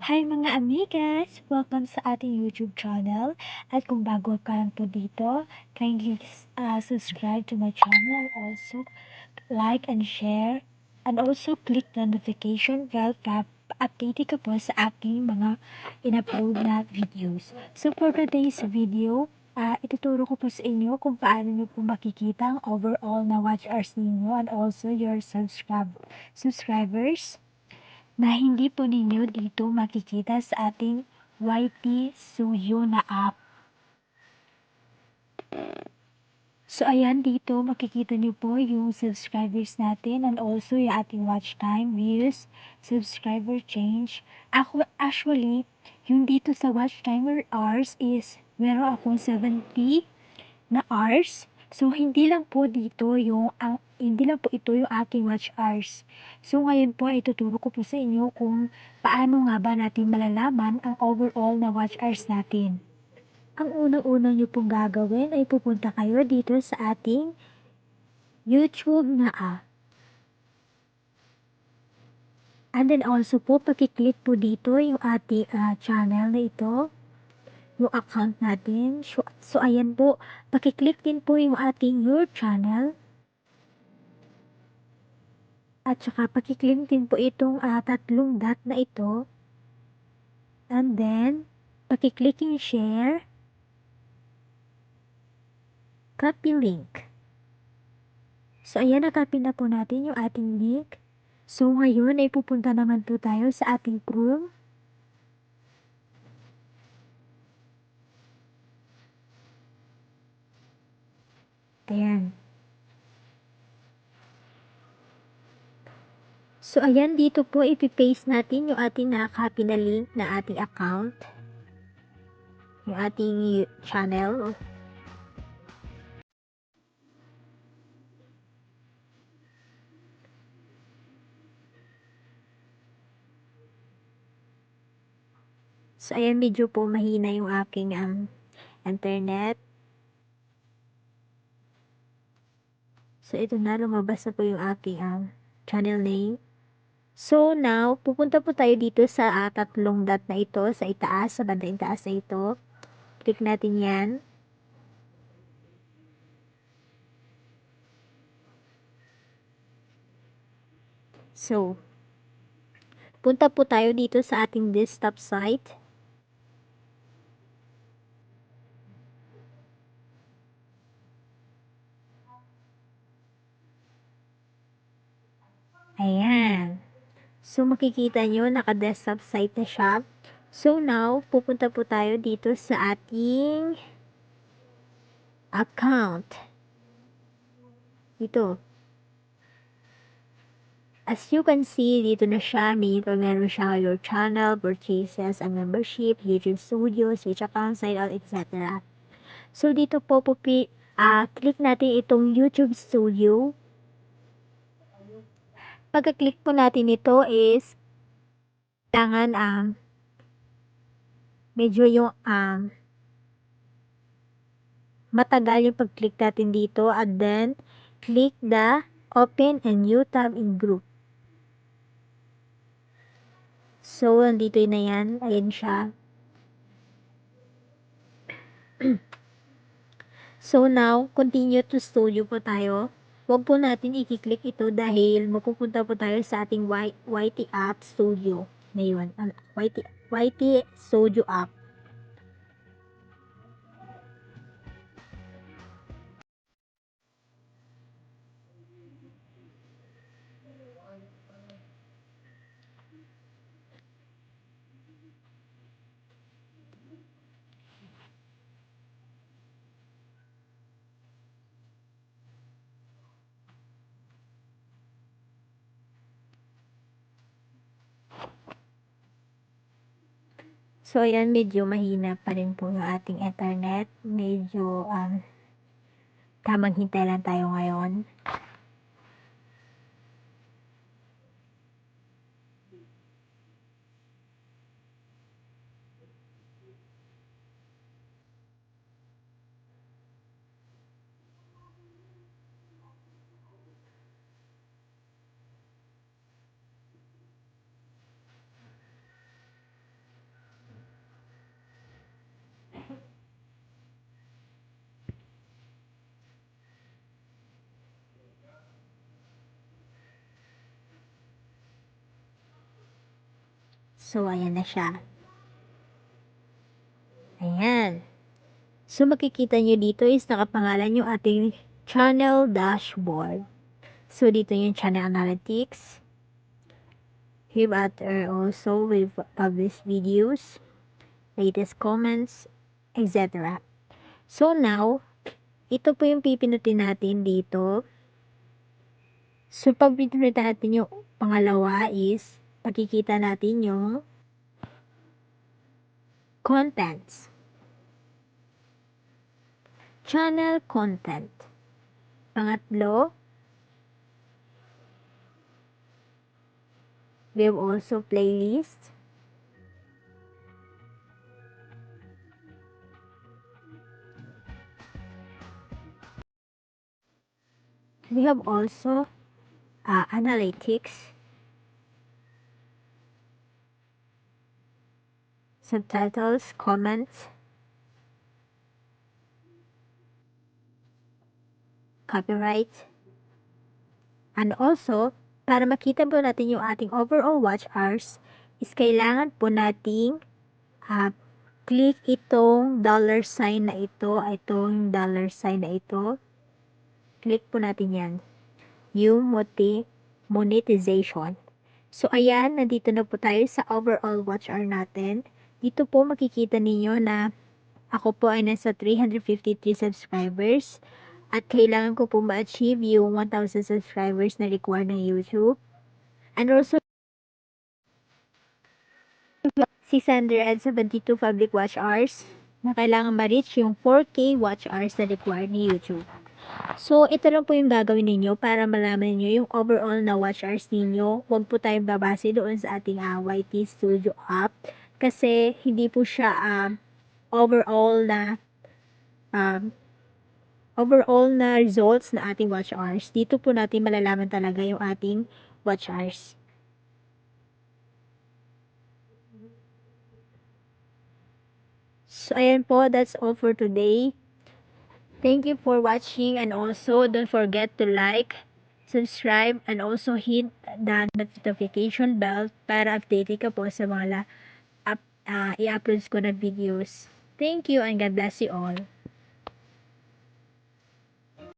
Hi mga amigas! Welcome sa ating YouTube channel. At kung bago ka lang po dito, kindly subscribe to my channel. Also, like and share. And also, click the notification bell para updated ka po sa aking mga in-upload na videos. So, for today's video, ituturo ko po sa inyo kung paano nyo po makikita ang overall na watch hours ninyo and also your subscribers na hindi po ninyo dito makikita sa ating YT Studio na app. So, ayan dito makikita nyo po yung subscribers natin and also yung ating watch time, views, subscriber change. Actually, yung dito sa watch timer hours is meron akong 70 na hours. So, hindi lang po ito yung aking watch hours. So, ngayon po ay tuturo ko po sa inyo kung paano nga ba natin malalaman ang overall na watch hours natin. Ang unang-unang nyo pong gagawin ay pupunta kayo dito sa ating YouTube na app. And then also po, pakiclick po dito yung ating channel na ito, yung account natin. So ayan po, pakiclick din po yung ating your channel. At saka pakiclick din po itong tatlong dot na ito. And then, pakiclick yung share, copy link. So ayan, nakopy na po natin yung ating link. So ngayon ay pupunta naman po tayo sa ating Chrome. Ayan. So, ayan, dito po ipipaste natin yung ating nakakopy na link na ating account. Yung ating channel. So, ayan, medyo po mahina yung aking internet. So, ito na, lumabas na po yung aking channel name. So, now, pupunta po tayo dito sa tatlong dot na ito, sa itaas, sa bandang itaas na ito. Click natin yan. So, punta po tayo dito sa ating desktop site. Ayan. So, makikita nyo, naka-desktop site na siya. So, now, pupunta po tayo dito sa ating account. Dito. As you can see, dito na siya. Meron siya your channel, purchases, and membership, YouTube Studio, Switch account, sign out, etc. So, dito po, click natin itong YouTube Studio. Pagka-click po natin ito is, kailangan medyo yung matagal yung pag-click natin dito, and then click the open a new tab in group. So, nandito na yan. Ayan siya. So, now, continue to studio po tayo. Huwag po natin i-click ito dahil mapupunta po tayo sa ating YT App Studio. Na yun. YT Studio App. So, ayan, medyo mahina pa rin po yung ating internet. Medyo, tamang hintay lang tayo ngayon. So, ayan na siya. Ayan. So, makikita nyo dito is nakapangalan yung ating channel dashboard. So, dito yung channel analytics. Hereafter also we've published videos, latest comments, etc. So, now, ito po yung pipinutin natin dito. So, pag pinutin natin yung pangalawa is, makikita natin yung contents. Channel content. Pangatlo, we have also playlist. We have also analytics, subtitles, comments, copyright, and also, para makita po natin yung ating overall watch hours, is kailangan po nating click itong dollar sign na ito, itong dollar sign na ito. Click po natin yan. Yung monetization. So, ayan, nandito na po tayo sa overall watch hour natin. Dito po makikita ninyo na ako po ay nasa 353 subscribers at kailangan ko po ma-achieve yung 1,000 subscribers na required ng YouTube. And also, 672 public watch hours na kailangan ma-reach yung 4K watch hours na required ni YouTube. So, ito lang po yung gagawin ninyo para malaman niyo yung overall na watch hours ninyo. Huwag po tayong babase doon sa ating YT Studio app kasi hindi po siya overall na results na ating watch hours. Dito po natin malalaman talaga yung ating watch hours. So, ayan po, that's all for today. Thank you for watching and also don't forget to like, subscribe, and also hit the notification bell para updated ka po sa mga i-upload ko na videos. Thank you and God bless you all.